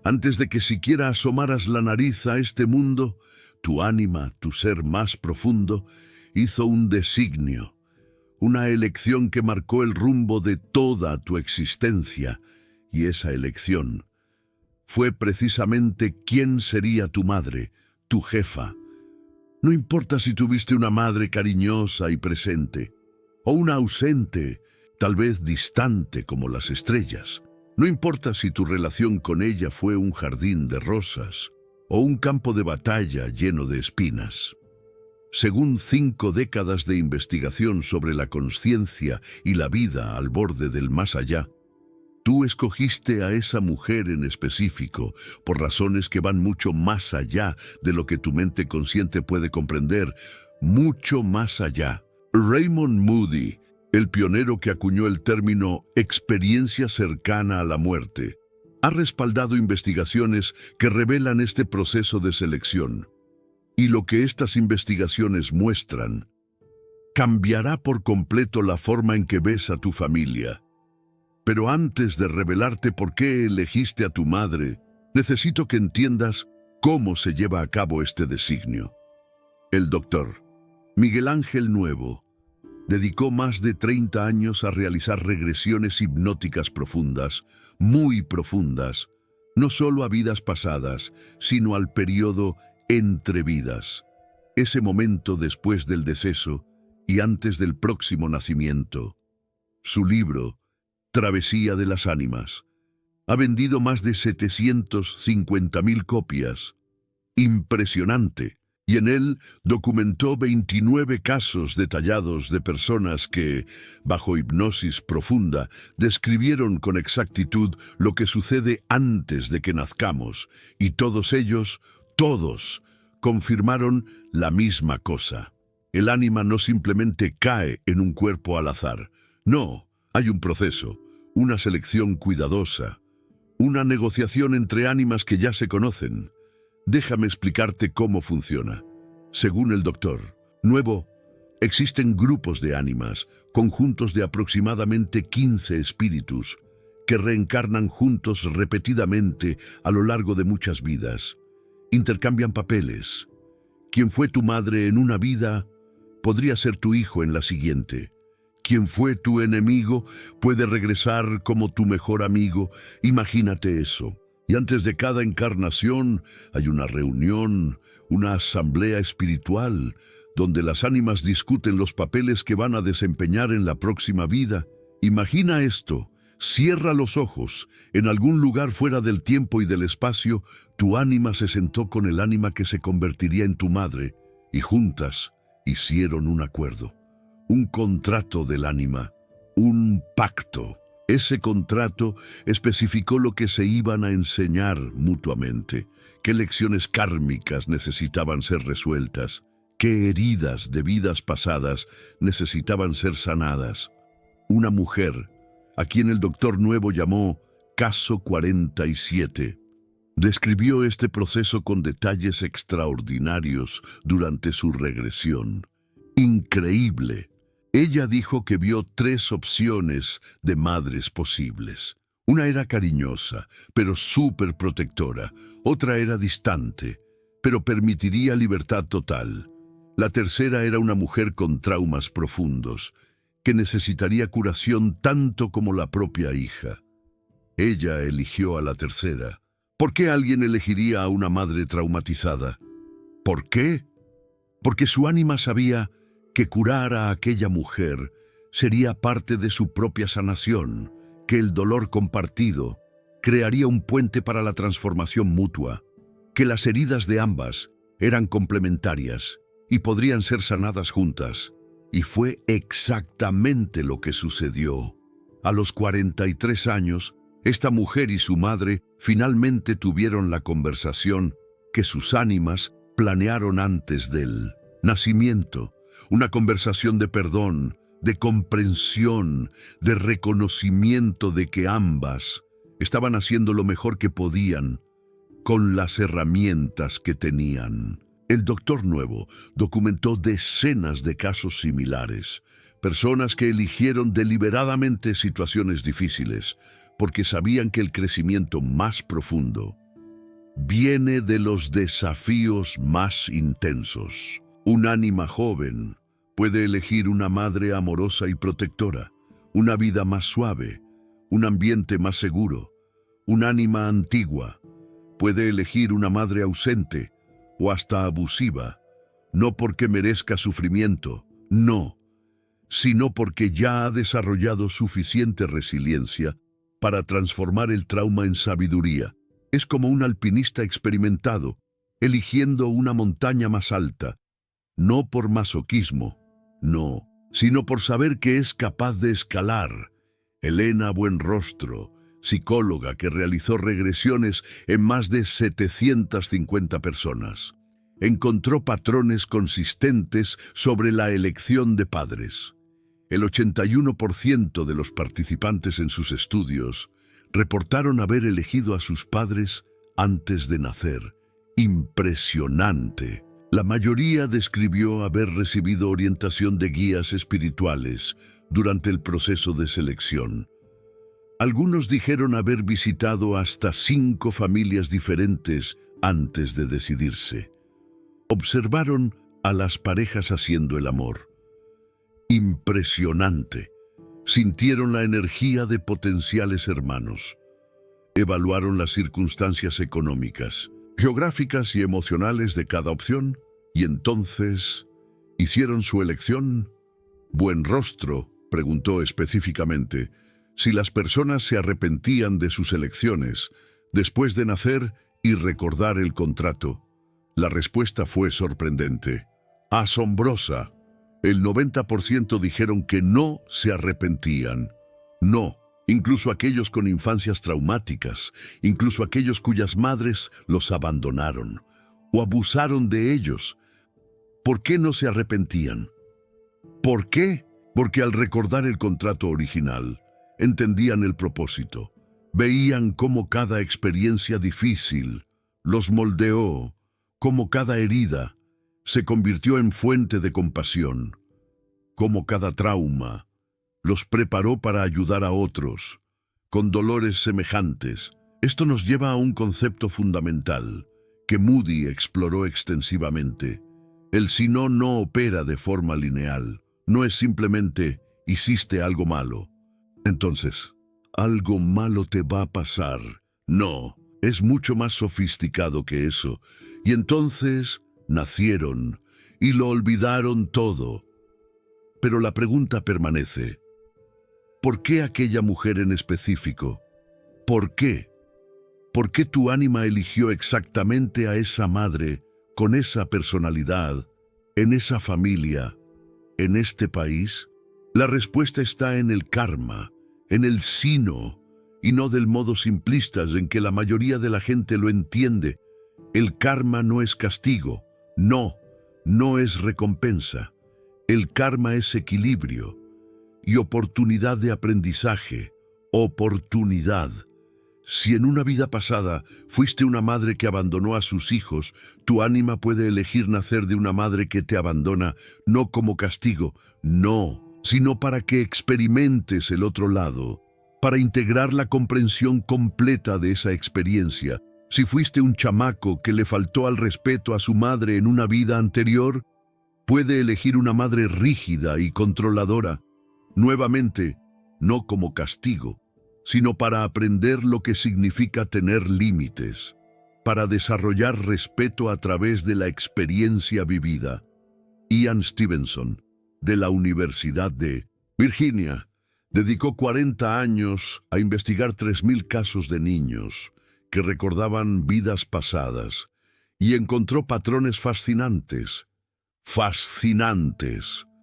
Antes de que siquiera asomaras la nariz a este mundo, tu ánima, tu ser más profundo, hizo un designio, una elección que marcó el rumbo de toda tu existencia, y esa elección fue precisamente quién sería tu madre, tu jefa. No importa si tuviste una madre cariñosa y presente, o una ausente, tal vez distante como las estrellas. No importa si tu relación con ella fue un jardín de rosas o un campo de batalla lleno de espinas. Según 5 décadas de investigación sobre la consciencia y la vida al borde del más allá, tú escogiste a esa mujer en específico por razones que van mucho más allá de lo que tu mente consciente puede comprender, mucho más allá. Raymond Moody, el pionero que acuñó el término experiencia cercana a la muerte, ha respaldado investigaciones que revelan este proceso de selección. Y lo que estas investigaciones muestran cambiará por completo la forma en que ves a tu familia. Pero antes de revelarte por qué elegiste a tu madre, necesito que entiendas cómo se lleva a cabo este designio. El doctor Miguel Ángel Nuevo dedicó más de 30 años a realizar regresiones hipnóticas profundas, muy profundas, no solo a vidas pasadas, sino al periodo entre vidas, ese momento después del deceso y antes del próximo nacimiento. Su libro, Travesía de las Ánimas, ha vendido más de 750.000 copias. Impresionante. Y en él documentó 29 casos detallados de personas que, bajo hipnosis profunda, describieron con exactitud lo que sucede antes de que nazcamos, y todos ellos, todos, confirmaron la misma cosa. El ánima no simplemente cae en un cuerpo al azar. No, hay un proceso, una selección cuidadosa, una negociación entre ánimas que ya se conocen. Déjame explicarte cómo funciona. Según el doctor Nuevo, existen grupos de ánimas, conjuntos de aproximadamente 15 espíritus, que reencarnan juntos repetidamente a lo largo de muchas vidas. Intercambian papeles. Quien fue tu madre en una vida, podría ser tu hijo en la siguiente. Quien fue tu enemigo puede regresar como tu mejor amigo. Imagínate eso. Y antes de cada encarnación hay una reunión, una asamblea espiritual, donde las ánimas discuten los papeles que van a desempeñar en la próxima vida. Imagina esto, cierra los ojos, en algún lugar fuera del tiempo y del espacio, tu ánima se sentó con el ánima que se convertiría en tu madre, y juntas hicieron un acuerdo, un contrato del ánima, un pacto. Ese contrato especificó lo que se iban a enseñar mutuamente, qué lecciones kármicas necesitaban ser resueltas, qué heridas de vidas pasadas necesitaban ser sanadas. Una mujer, a quien el doctor Nuevo llamó Caso 47, describió este proceso con detalles extraordinarios durante su regresión. Increíble. Ella dijo que vio 3 opciones de madres posibles. Una era cariñosa, pero súper protectora. Otra era distante, pero permitiría libertad total. La tercera era una mujer con traumas profundos, que necesitaría curación tanto como la propia hija. Ella eligió a la tercera. ¿Por qué alguien elegiría a una madre traumatizada? ¿Por qué? Porque su ánima sabía que curar a aquella mujer sería parte de su propia sanación, que el dolor compartido crearía un puente para la transformación mutua, que las heridas de ambas eran complementarias y podrían ser sanadas juntas. Y fue exactamente lo que sucedió. A los 43 años, esta mujer y su madre finalmente tuvieron la conversación que sus ánimas planearon antes del nacimiento. Una conversación de perdón, de comprensión, de reconocimiento de que ambas estaban haciendo lo mejor que podían con las herramientas que tenían. El doctor Nuevo documentó decenas de casos similares, personas que eligieron deliberadamente situaciones difíciles porque sabían que el crecimiento más profundo viene de los desafíos más intensos. Un ánima joven puede elegir una madre amorosa y protectora, una vida más suave, un ambiente más seguro. Un ánima antigua puede elegir una madre ausente o hasta abusiva, no porque merezca sufrimiento, no, sino porque ya ha desarrollado suficiente resiliencia para transformar el trauma en sabiduría. Es como un alpinista experimentado, eligiendo una montaña más alta, no por masoquismo, no, sino por saber que es capaz de escalar. Elena Buenrostro, psicóloga que realizó regresiones en más de 750 personas, encontró patrones consistentes sobre la elección de padres. El 81% de los participantes en sus estudios reportaron haber elegido a sus padres antes de nacer. Impresionante. La mayoría describió haber recibido orientación de guías espirituales durante el proceso de selección. Algunos dijeron haber visitado hasta 5 familias diferentes antes de decidirse. Observaron a las parejas haciendo el amor. Impresionante. Sintieron la energía de potenciales hermanos. Evaluaron las circunstancias económicas, geográficas y emocionales de cada opción y entonces hicieron su elección. Buenrostro preguntó específicamente si las personas se arrepentían de sus elecciones después de nacer y recordar el contrato. La respuesta fue sorprendente, asombrosa. El 90% dijeron que no se arrepentían. No, incluso aquellos con infancias traumáticas, incluso aquellos cuyas madres los abandonaron o abusaron de ellos. ¿Por qué no se arrepentían? ¿Por qué? Porque al recordar el contrato original, entendían el propósito. Veían cómo cada experiencia difícil los moldeó, cómo cada herida se convirtió en fuente de compasión, cómo cada trauma los preparó para ayudar a otros, con dolores semejantes. Esto nos lleva a un concepto fundamental que Moody exploró extensivamente. El si no opera de forma lineal. No es simplemente hiciste algo malo, entonces algo malo te va a pasar. No, es mucho más sofisticado que eso. Y entonces nacieron y lo olvidaron todo. Pero la pregunta permanece. ¿Por qué aquella mujer en específico? ¿Por qué? ¿Por qué tu ánima eligió exactamente a esa madre, con esa personalidad, en esa familia, en este país? La respuesta está en el karma, en el sino, y no del modo simplista en que la mayoría de la gente lo entiende. El karma no es castigo, no es recompensa. El karma es equilibrio y oportunidad de aprendizaje, oportunidad. Si en una vida pasada fuiste una madre que abandonó a sus hijos, tu ánima puede elegir nacer de una madre que te abandona, no como castigo, no, sino para que experimentes el otro lado, para integrar la comprensión completa de esa experiencia. Si fuiste un chamaco que le faltó al respeto a su madre en una vida anterior, puede elegir una madre rígida y controladora, nuevamente, no como castigo, sino para aprender lo que significa tener límites, para desarrollar respeto a través de la experiencia vivida. Ian Stevenson, de la Universidad de Virginia, dedicó 40 años a investigar 3.000 casos de niños que recordaban vidas pasadas y encontró patrones fascinantes.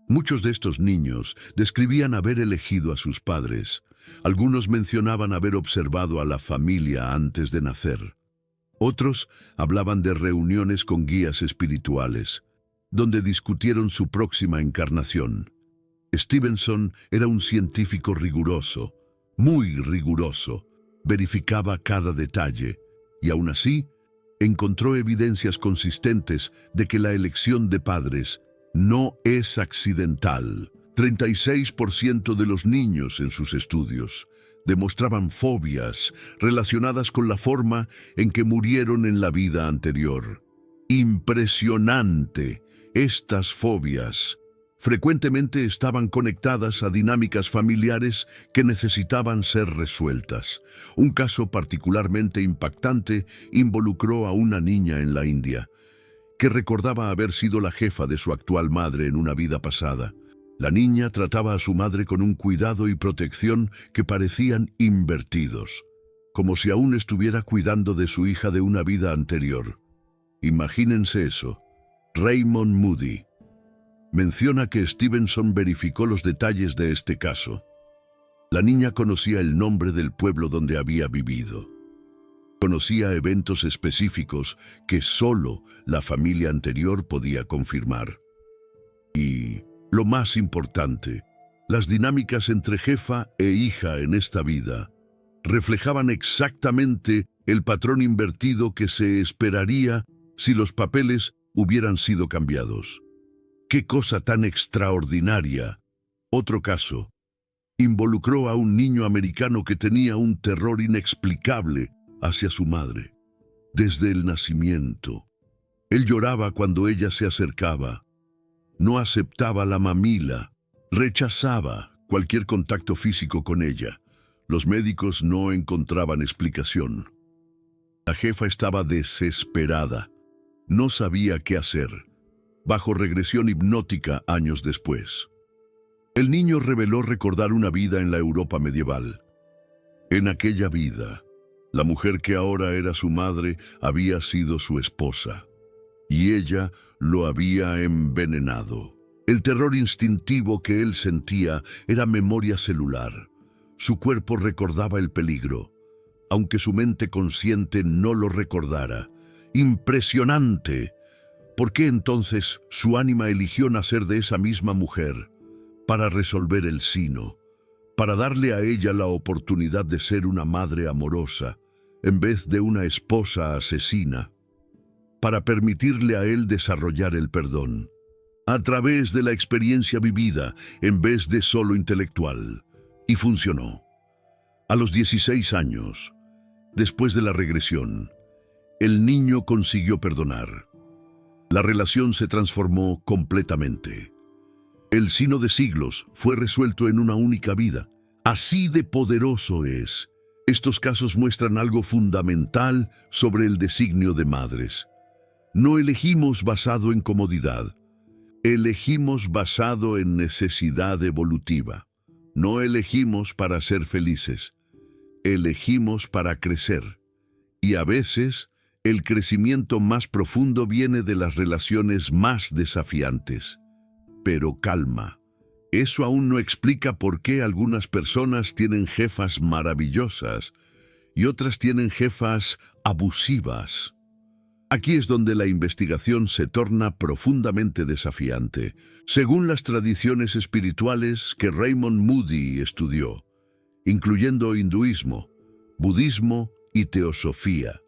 Muchos de estos niños describían haber elegido a sus padres. Algunos mencionaban haber observado a la familia antes de nacer. Otros hablaban de reuniones con guías espirituales, donde discutieron su próxima encarnación. Stevenson era un científico riguroso, muy riguroso. Verificaba cada detalle y aún así encontró evidencias consistentes de que la elección de padres no es accidental. 36% de los niños en sus estudios Demostraban fobias relacionadas con la forma en que murieron en la vida anterior. Impresionante. Estas fobias frecuentemente estaban conectadas a dinámicas familiares que necesitaban ser resueltas. Un caso particularmente impactante involucró a una niña en la India, que recordaba haber sido la jefa de su actual madre en una vida pasada. La niña trataba a su madre con un cuidado y protección que parecían invertidos, como si aún estuviera cuidando de su hija de una vida anterior. Imagínense eso. Raymond Moody menciona que Stevenson verificó los detalles de este caso. La niña conocía el nombre del pueblo donde había vivido. Conocía eventos específicos que solo la familia anterior podía confirmar. Y, lo más importante, las dinámicas entre jefa e hija en esta vida reflejaban exactamente el patrón invertido que se esperaría si los papeles hubieran sido cambiados. ¡Qué cosa tan extraordinaria! Otro caso involucró a un niño americano que tenía un terror inexplicable hacia su madre. Desde el nacimiento, él lloraba cuando ella se acercaba. No aceptaba la mamila, rechazaba cualquier contacto físico con ella. Los médicos no encontraban explicación. La jefa estaba desesperada. No sabía qué hacer. Bajo regresión hipnótica años después, el niño reveló recordar una vida en la Europa medieval. En aquella vida, la mujer que ahora era su madre había sido su esposa, y ella lo había envenenado. El terror instintivo que él sentía era memoria celular. Su cuerpo recordaba el peligro, aunque su mente consciente no lo recordara. ¡Impresionante! ¿Por qué entonces su ánima eligió nacer de esa misma mujer para resolver el sino, para darle a ella la oportunidad de ser una madre amorosa en vez de una esposa asesina, para permitirle a él desarrollar el perdón, a través de la experiencia vivida en vez de solo intelectual? Y funcionó. A los 16 años, después de la regresión, el niño consiguió perdonar. La relación se transformó completamente. El sino de siglos fue resuelto en una única vida. Así de poderoso es. Estos casos muestran algo fundamental sobre el designio de madres. No elegimos basado en comodidad. Elegimos basado en necesidad evolutiva. No elegimos para ser felices. Elegimos para crecer. Y a veces, el crecimiento más profundo viene de las relaciones más desafiantes. Pero calma, eso aún no explica por qué algunas personas tienen jefas maravillosas y otras tienen jefas abusivas. Aquí es donde la investigación se torna profundamente desafiante. Según las tradiciones espirituales que Raymond Moody estudió, incluyendo hinduismo, budismo y teosofía,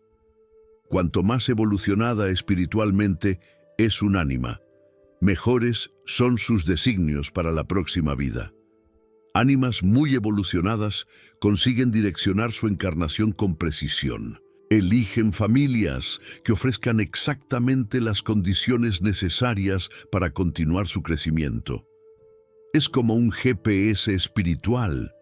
cuanto más evolucionada espiritualmente es un ánima, mejores son sus designios para la próxima vida. Ánimas muy evolucionadas consiguen direccionar su encarnación con precisión. Eligen familias que ofrezcan exactamente las condiciones necesarias para continuar su crecimiento. Es como un GPS espiritual.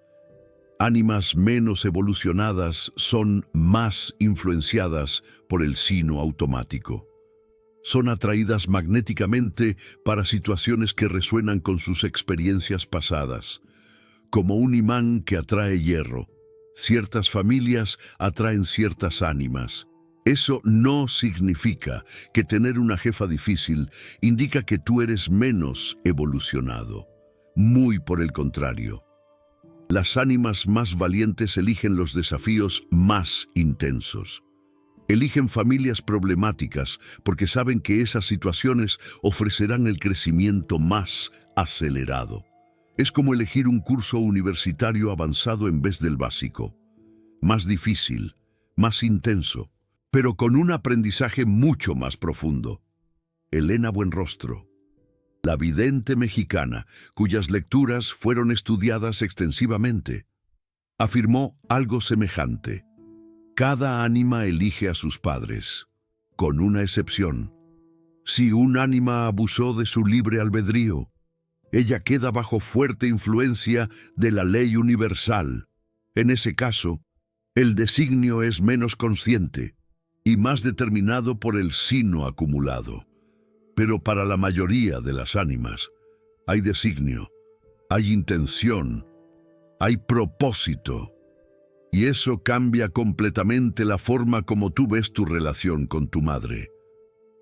Ánimas menos evolucionadas son más influenciadas por el sino automático. Son atraídas magnéticamente para situaciones que resuenan con sus experiencias pasadas, como un imán que atrae hierro. Ciertas familias atraen ciertas ánimas. Eso no significa que tener una jefa difícil indica que tú eres menos evolucionado. Muy por el contrario. Las ánimas más valientes eligen los desafíos más intensos. Eligen familias problemáticas porque saben que esas situaciones ofrecerán el crecimiento más acelerado. Es como elegir un curso universitario avanzado en vez del básico. Más difícil, más intenso, pero con un aprendizaje mucho más profundo. Elena Buenrostro, la vidente mexicana, cuyas lecturas fueron estudiadas extensivamente. afirmó algo semejante. Cada ánima elige a sus padres, con una excepción. Si un ánima abusó de su libre albedrío, ella queda bajo fuerte influencia de la ley universal. En ese caso, el designio es menos consciente y más determinado por el sino acumulado. Pero para la mayoría de las ánimas, hay designio, hay intención, hay propósito. Y eso cambia completamente la forma como tú ves tu relación con tu madre,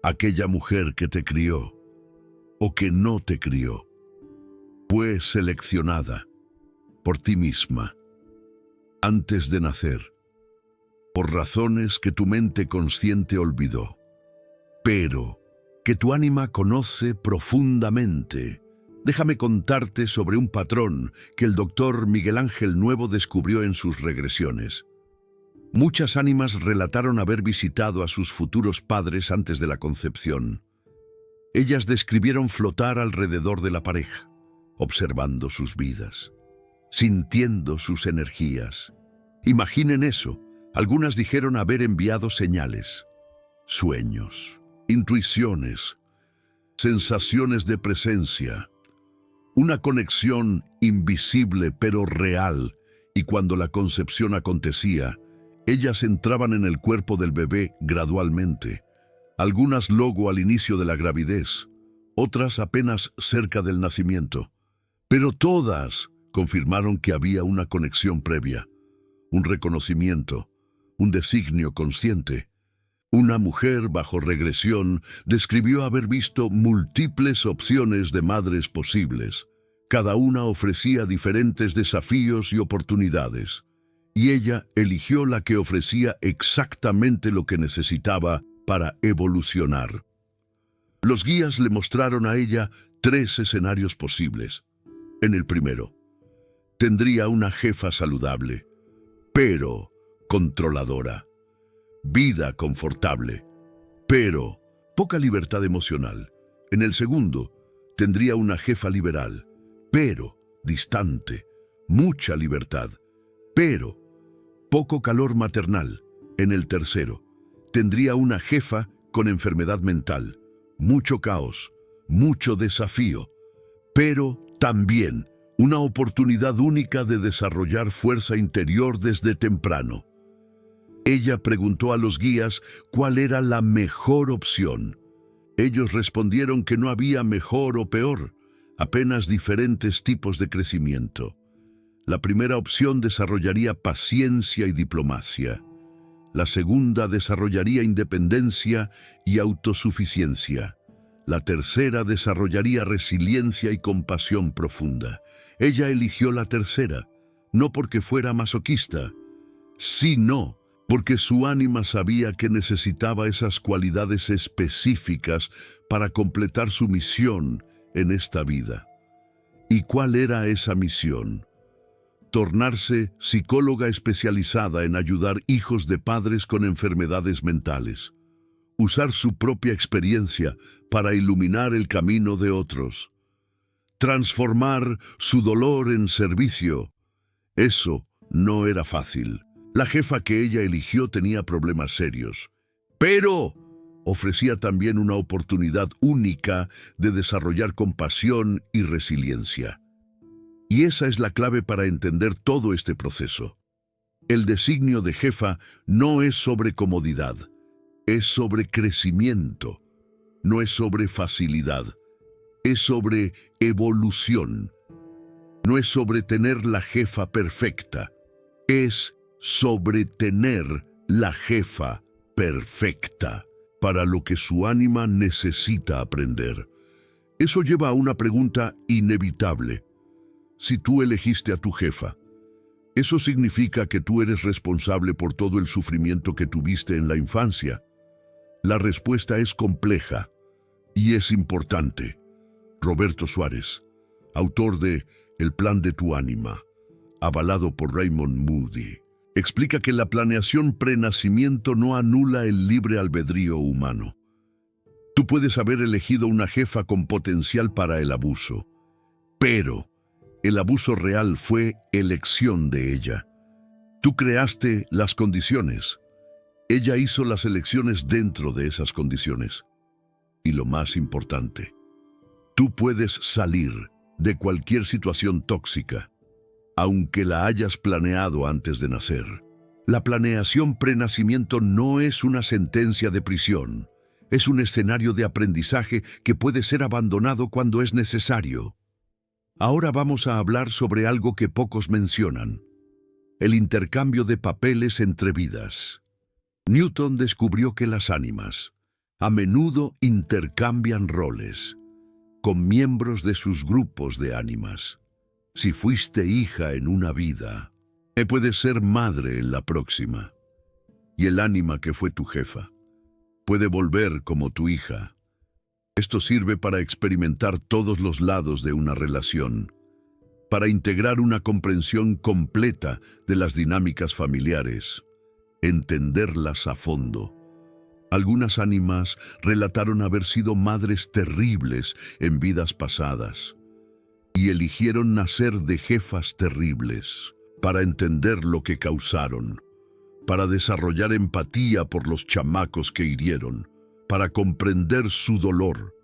aquella mujer que te crió o que no te crió. Fue seleccionada por ti misma, antes de nacer, por razones que tu mente consciente olvidó, pero que tu ánima conoce profundamente. Déjame contarte sobre un patrón que el doctor Miguel Ángel Nuevo descubrió en sus regresiones. Muchas ánimas relataron haber visitado a sus futuros padres antes de la concepción. Ellas describieron flotar alrededor de la pareja, observando sus vidas, sintiendo sus energías. Imaginen eso. Algunas dijeron haber enviado señales, sueños, intuiciones, sensaciones de presencia, una conexión invisible pero real, y cuando la concepción acontecía, ellas entraban en el cuerpo del bebé gradualmente, algunas luego al inicio de la gravidez, otras apenas cerca del nacimiento, pero todas confirmaron que había una conexión previa, un reconocimiento, un designio consciente. Una mujer bajo regresión describió haber visto múltiples opciones de madres posibles. Cada una ofrecía diferentes desafíos y oportunidades, y ella eligió la que ofrecía exactamente lo que necesitaba para evolucionar. Los guías le mostraron a ella 3 escenarios posibles. En el primero, tendría una jefa saludable, pero controladora. Vida confortable, pero poca libertad emocional. En el segundo, tendría una jefa liberal, pero distante, mucha libertad, pero poco calor maternal. En el tercero, tendría una jefa con enfermedad mental, mucho caos, mucho desafío, pero también una oportunidad única de desarrollar fuerza interior desde temprano. Ella preguntó a los guías cuál era la mejor opción. Ellos respondieron que no había mejor o peor, apenas diferentes tipos de crecimiento. La primera opción desarrollaría paciencia y diplomacia. La segunda desarrollaría independencia y autosuficiencia. La tercera desarrollaría resiliencia y compasión profunda. Ella eligió la tercera, no porque fuera masoquista, sino porque su ánima sabía que necesitaba esas cualidades específicas para completar su misión en esta vida. ¿Y cuál era esa misión? Tornarse psicóloga especializada en ayudar hijos de padres con enfermedades mentales. Usar su propia experiencia para iluminar el camino de otros. Transformar su dolor en servicio. Eso no era fácil. La jefa que ella eligió tenía problemas serios, pero ofrecía también una oportunidad única de desarrollar compasión y resiliencia. Y esa es la clave para entender todo este proceso. El designio de jefa no es sobre comodidad, es sobre crecimiento, no es sobre facilidad, es sobre evolución. No es sobre tener la jefa perfecta, es sobre tener la jefa perfecta para lo que su ánima necesita aprender. Eso lleva a una pregunta inevitable. Si tú elegiste a tu jefa, ¿eso significa que tú eres responsable por todo el sufrimiento que tuviste en la infancia? La respuesta es compleja y es importante. Roberto Suárez, autor de El plan de tu ánima, avalado por Raymond Moody, explica que la planeación prenacimiento no anula el libre albedrío humano. Tú puedes haber elegido una jefa con potencial para el abuso, pero el abuso real fue elección de ella. Tú creaste las condiciones. Ella hizo las elecciones dentro de esas condiciones. Y lo más importante, tú puedes salir de cualquier situación tóxica, aunque la hayas planeado antes de nacer. La planeación prenacimiento no es una sentencia de prisión, es un escenario de aprendizaje que puede ser abandonado cuando es necesario. Ahora vamos a hablar sobre algo que pocos mencionan: el intercambio de papeles entre vidas. Newton descubrió que las ánimas a menudo intercambian roles con miembros de sus grupos de ánimas. Si fuiste hija en una vida, puedes ser madre en la próxima. Y el ánima que fue tu jefa puede volver como tu hija. Esto sirve para experimentar todos los lados de una relación, para integrar una comprensión completa de las dinámicas familiares, entenderlas a fondo. Algunas ánimas relataron haber sido madres terribles en vidas pasadas y eligieron nacer de jefas terribles para entender lo que causaron, para desarrollar empatía por los chamacos que hirieron, para comprender su dolor.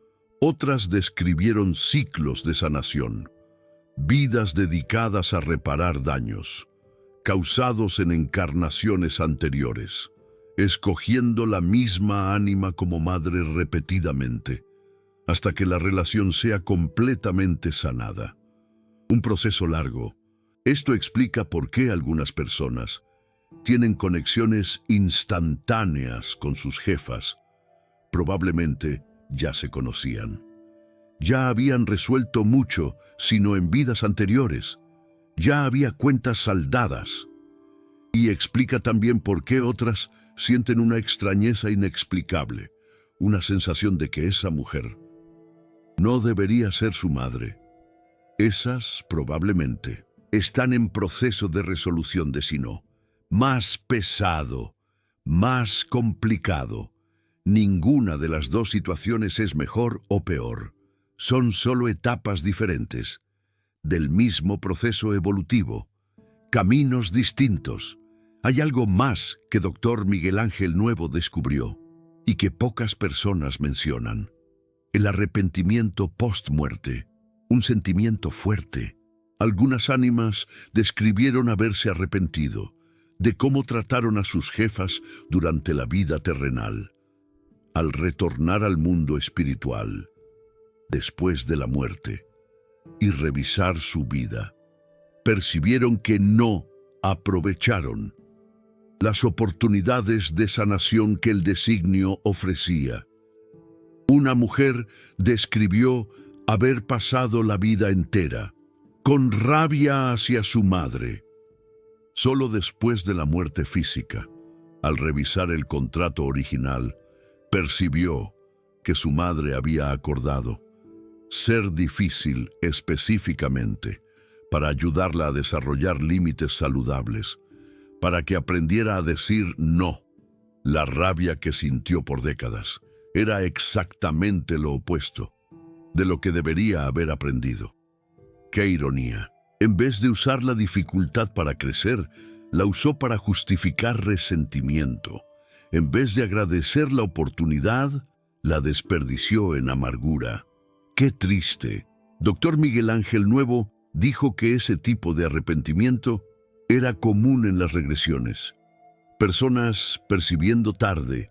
Otras describieron ciclos de sanación, vidas dedicadas a reparar daños causados en encarnaciones anteriores, escogiendo la misma ánima como madre repetidamente, hasta que la relación sea completamente sanada. Un proceso largo. Esto explica por qué algunas personas tienen conexiones instantáneas con sus jefas. Probablemente ya se conocían. Ya habían resuelto mucho, sino en vidas anteriores. Ya había cuentas saldadas. Y explica también por qué otras sienten una extrañeza inexplicable, una sensación de que esa mujer no debería ser su madre. Esas, probablemente, están en proceso de resolución de sí no. Más pesado, más complicado. Ninguna de las dos situaciones es mejor o peor. Son solo etapas diferentes del mismo proceso evolutivo, caminos distintos. Hay algo más que Dr. Miguel Ángel Nuevo descubrió y que pocas personas mencionan: el arrepentimiento post-muerte, un sentimiento fuerte. Algunas ánimas describieron haberse arrepentido de cómo trataron a sus jefas durante la vida terrenal. Al retornar al mundo espiritual, después de la muerte, y revisar su vida, percibieron que no aprovecharon las oportunidades de sanación que el designio ofrecía. Una mujer describió haber pasado la vida entera con rabia hacia su madre. Solo después de la muerte física, al revisar el contrato original, percibió que su madre había acordado ser difícil específicamente para ayudarla a desarrollar límites saludables, para que aprendiera a decir no. La rabia que sintió por décadas era exactamente lo opuesto de lo que debería haber aprendido. ¡Qué ironía! En vez de usar la dificultad para crecer, la usó para justificar resentimiento. En vez de agradecer la oportunidad, la desperdició en amargura. ¡Qué triste! Dr. Miguel Ángel Nuevo dijo que ese tipo de arrepentimiento era común en las regresiones. Personas percibiendo tarde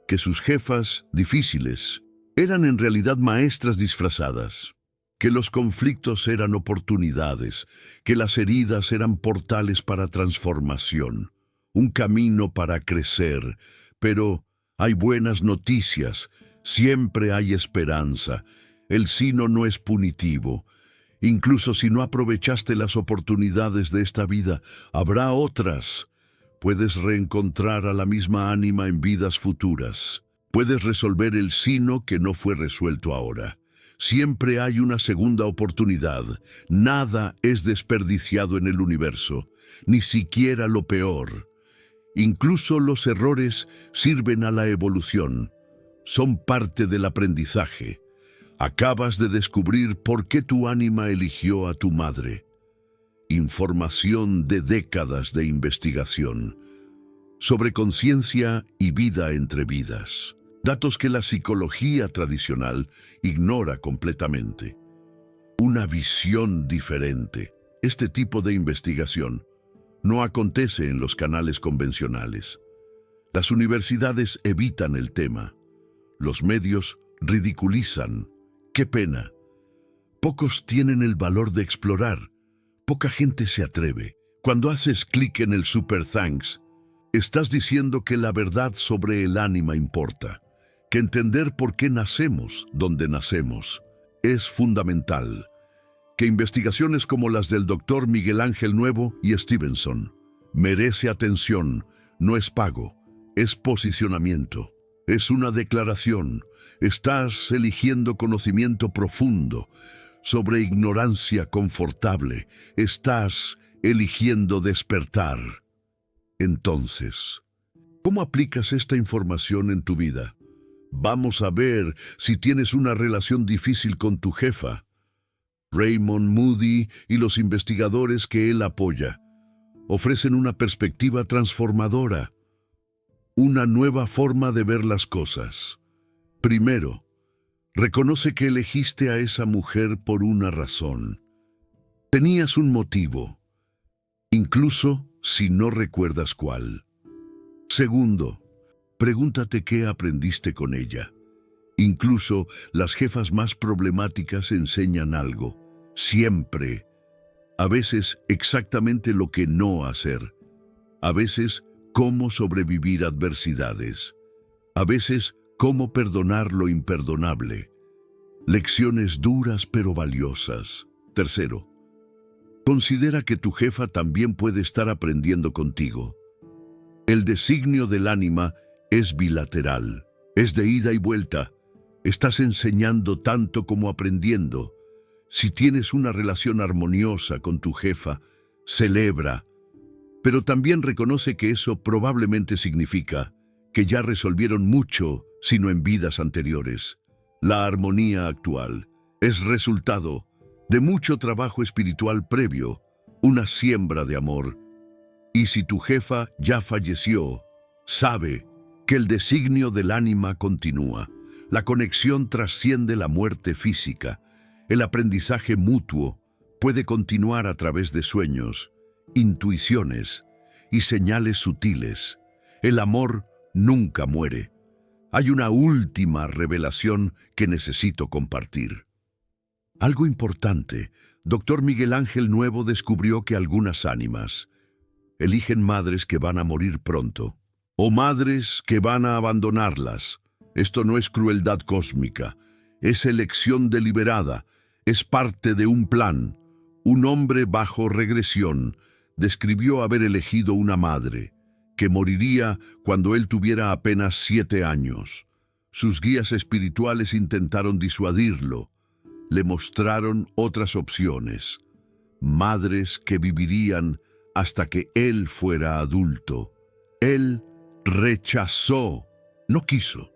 que sus jefas difíciles eran en realidad maestras disfrazadas, que los conflictos eran oportunidades, que las heridas eran portales para transformación, un camino para crecer. Pero hay buenas noticias, siempre hay esperanza. El sino no es punitivo. Incluso si no aprovechaste las oportunidades de esta vida, habrá otras. Puedes reencontrar a la misma ánima en vidas futuras. Puedes resolver el sino que no fue resuelto ahora. Siempre hay una segunda oportunidad. Nada es desperdiciado en el universo, ni siquiera lo peor. Incluso los errores sirven a la evolución. Son parte del aprendizaje. Acabas de descubrir por qué tu ánima eligió a tu madre. información de décadas de investigación sobre conciencia y vida entre vidas. Datos que la psicología tradicional ignora completamente. Una visión diferente. Este tipo de investigación no acontece en los canales convencionales. Las universidades evitan el tema. Los medios ridiculizan. ¡Qué pena! Pocos tienen el valor de explorar. Poca gente se atreve. Cuando haces clic en el Super Thanks, estás diciendo que la verdad sobre el ánima importa, que entender por qué nacemos donde nacemos es fundamental, que investigaciones como las del Dr. Miguel Ángel Nuevo y Stevenson merece atención, no es pago, es posicionamiento, es una declaración. Estás eligiendo conocimiento profundo sobre ignorancia confortable, estás eligiendo despertar. Entonces, ¿cómo aplicas esta información en tu vida? Vamos a ver si tienes una relación difícil con tu jefa. Raymond Moody y los investigadores que él apoya ofrecen una perspectiva transformadora, una nueva forma de ver las cosas. Primero, reconoce que elegiste a esa mujer por una razón. Tenías un motivo, incluso si no recuerdas cuál. Segundo, pregúntate qué aprendiste con ella. Incluso las jefas más problemáticas enseñan algo. Siempre. A veces exactamente lo que no hacer. A veces cómo sobrevivir adversidades. A veces cómo perdonar lo imperdonable. Lecciones duras pero valiosas. Tercero, considera que tu jefa también puede estar aprendiendo contigo. El designio del ánima es bilateral, es de ida y vuelta. Estás enseñando tanto como aprendiendo. Si tienes una relación armoniosa con tu jefa, celebra, pero también reconoce que eso probablemente significa que ya resolvieron mucho, sino en vidas anteriores. La armonía actual es resultado de mucho trabajo espiritual previo, una siembra de amor. Y si tu jefa ya falleció, sabe que el designio del ánima continúa. La conexión trasciende la muerte física. El aprendizaje mutuo puede continuar a través de sueños, intuiciones y señales sutiles. El amor nunca muere. Hay una última revelación que necesito compartir. Algo importante, Dr. Miguel Ángel Nuevo descubrió que algunas ánimas eligen madres que van a morir pronto, o madres que van a abandonarlas. Esto no es crueldad cósmica, es elección deliberada, es parte de un plan. Un hombre bajo regresión describió haber elegido una madre que moriría cuando él tuviera apenas 7 años. Sus guías espirituales intentaron disuadirlo. Le mostraron otras opciones, madres que vivirían hasta que él fuera adulto. Él rechazó, no quiso.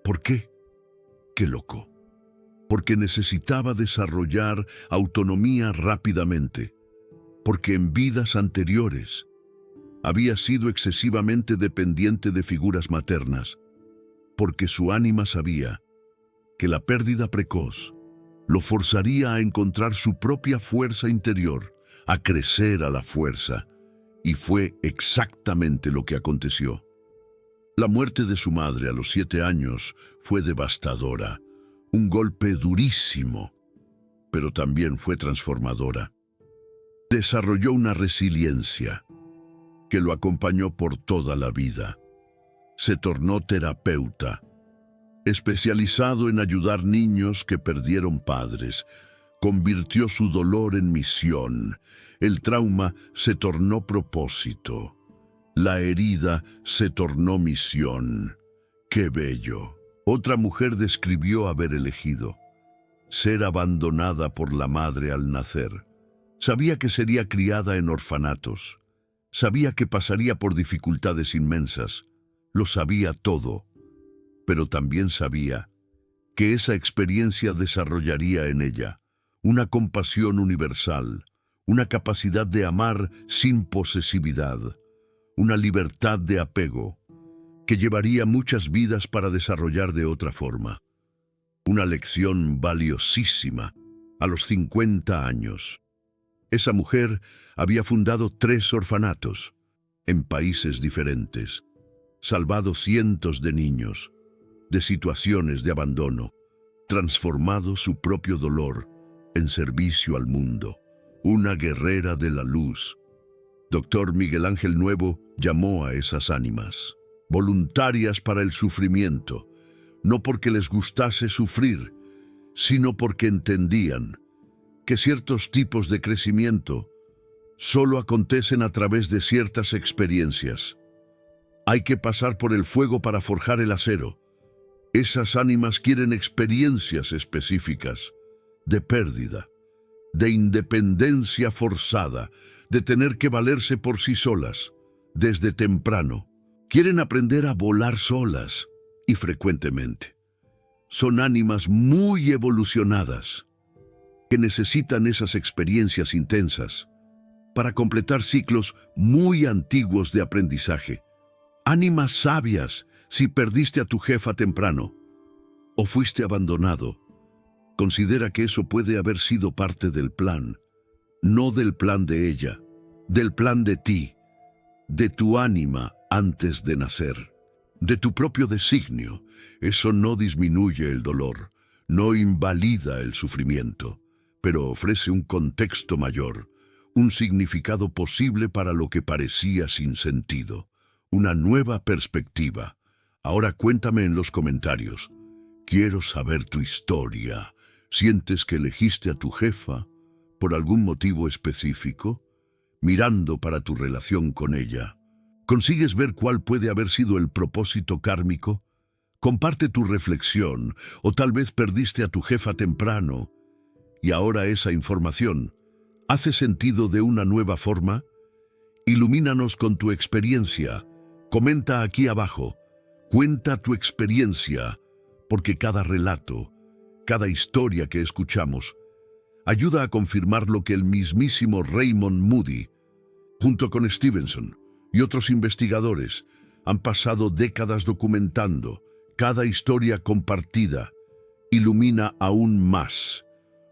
¿Por qué? ¡Qué loco! Porque necesitaba desarrollar autonomía rápidamente, porque en vidas anteriores había sido excesivamente dependiente de figuras maternas, porque su ánima sabía que la pérdida precoz lo forzaría a encontrar su propia fuerza interior, a crecer a la fuerza, y fue exactamente lo que aconteció. La muerte de su madre a los 7 años fue devastadora, un golpe durísimo, pero también fue transformadora. Desarrolló una resiliencia que lo acompañó por toda la vida. Se tornó terapeuta, especializado en ayudar niños que perdieron padres. Convirtió su dolor en misión. El trauma se tornó propósito. La herida se tornó misión. ¡Qué bello! Otra mujer describió haber elegido ser abandonada por la madre al nacer. Sabía que sería criada en orfanatos. Sabía que pasaría por dificultades inmensas. Lo sabía todo. Pero también sabía que esa experiencia desarrollaría en ella una compasión universal, una capacidad de amar sin posesividad, una libertad de apego que llevaría muchas vidas para desarrollar de otra forma. Una lección valiosísima a los 50 años. Esa mujer había fundado 3 orfanatos en países diferentes, salvado cientos de niños de situaciones de abandono, transformado su propio dolor en servicio al mundo. Una guerrera de la luz. Dr. Miguel Ángel Nuevo llamó a esas ánimas voluntarias para el sufrimiento, no porque les gustase sufrir, sino porque entendían que ciertos tipos de crecimiento solo acontecen a través de ciertas experiencias. Hay que pasar por el fuego para forjar el acero. Esas ánimas quieren experiencias específicas de pérdida, de independencia forzada, de tener que valerse por sí solas, desde temprano. Quieren aprender a volar solas y frecuentemente. Son ánimas muy evolucionadas que necesitan esas experiencias intensas para completar ciclos muy antiguos de aprendizaje. Ánimas sabias si perdiste a tu jefa temprano o fuiste abandonado. Considera que eso puede haber sido parte del plan, no del plan de ella, del plan de ti, de tu ánima antes de nacer, de tu propio designio. Eso no disminuye el dolor, no invalida el sufrimiento, pero ofrece un contexto mayor, un significado posible para lo que parecía sin sentido, una nueva perspectiva. Ahora cuéntame en los comentarios. Quiero saber tu historia. ¿Sientes que elegiste a tu jefa por algún motivo específico? Mirando para tu relación con ella, ¿consigues ver cuál puede haber sido el propósito kármico? Comparte tu reflexión, o tal vez perdiste a tu jefa temprano y ahora esa información hace sentido de una nueva forma. Ilumínanos con tu experiencia. Comenta aquí abajo. Cuenta tu experiencia, porque cada relato, cada historia que escuchamos, ayuda a confirmar lo que el mismísimo Raymond Moody, junto con Stevenson y otros investigadores, han pasado décadas documentando. Cada historia compartida ilumina aún más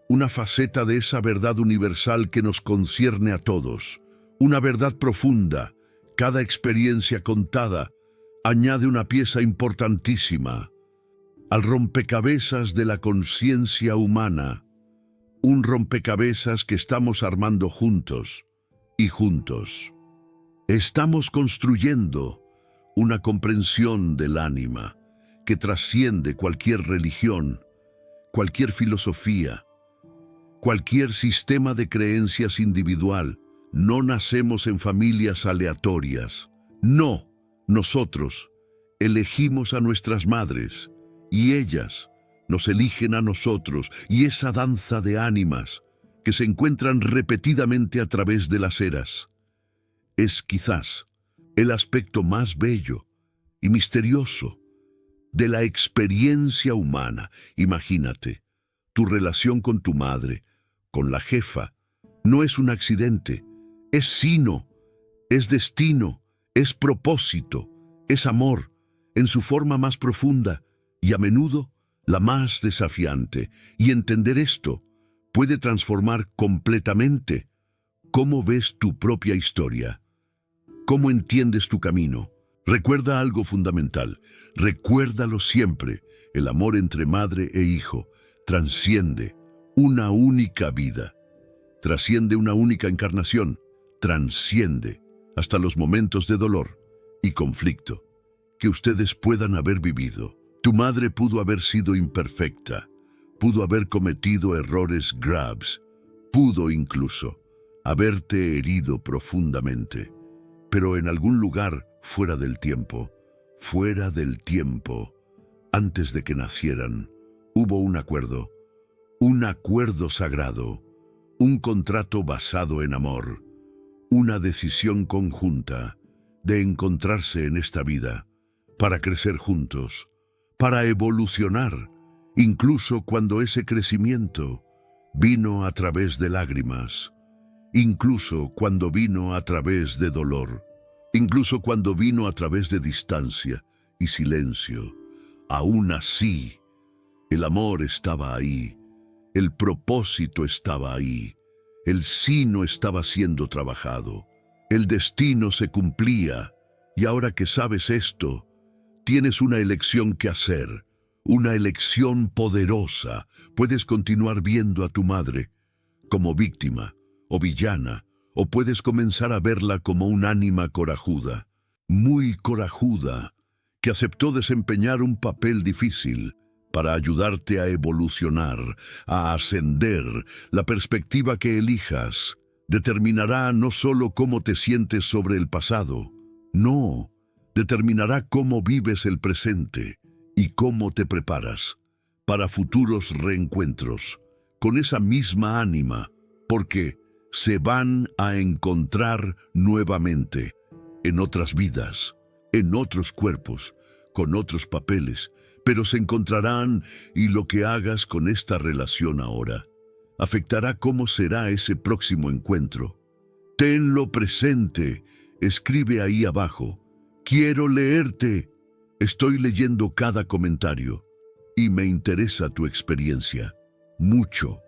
una faceta de esa verdad universal que nos concierne a todos, una verdad profunda. Cada experiencia contada añade una pieza importantísima al rompecabezas de la conciencia humana, un rompecabezas que estamos armando juntos y juntos. Estamos construyendo una comprensión del ánima que trasciende cualquier religión, cualquier filosofía, cualquier sistema de creencias individual. No nacemos en familias aleatorias. No, nosotros elegimos a nuestras madres y ellas nos eligen a nosotros, y esa danza de ánimas que se encuentran repetidamente a través de las eras es quizás el aspecto más bello y misterioso de la experiencia humana. Imagínate, tu relación con tu madre, con la jefa, no es un accidente, es sino, es destino, es propósito, es amor, en su forma más profunda y a menudo la más desafiante. Y entender esto puede transformar completamente cómo ves tu propia historia, cómo entiendes tu camino. Recuerda algo fundamental, recuérdalo siempre: el amor entre madre e hijo trasciende una única vida, trasciende una única encarnación, trasciende hasta los momentos de dolor y conflicto que ustedes puedan haber vivido. Tu madre pudo haber sido imperfecta, pudo haber cometido errores graves, pudo incluso haberte herido profundamente, pero en algún lugar fuera del tiempo, antes de que nacieran, hubo un acuerdo sagrado, un contrato basado en amor, una decisión conjunta de encontrarse en esta vida para crecer juntos, para evolucionar, incluso cuando ese crecimiento vino a través de lágrimas incluso cuando vino a través de dolor, incluso cuando vino a través de distancia y silencio. Aún así, el amor estaba ahí, el propósito estaba ahí, el sino estaba siendo trabajado, el destino se cumplía, y ahora que sabes esto, tienes una elección que hacer, una elección poderosa. Puedes continuar viendo a tu madre como víctima o villana, o puedes comenzar a verla como un ánima corajuda, muy corajuda, que aceptó desempeñar un papel difícil para ayudarte a evolucionar, a ascender. La perspectiva que elijas determinará no solo cómo te sientes sobre el pasado, no, determinará cómo vives el presente y cómo te preparas para futuros reencuentros con esa misma ánima, porque se van a encontrar nuevamente en otras vidas, en otros cuerpos, con otros papeles, pero se encontrarán, y lo que hagas con esta relación ahora afectará cómo será ese próximo encuentro. Tenlo presente, escribe ahí abajo. Quiero leerte. Estoy leyendo cada comentario y me interesa tu experiencia. Mucho.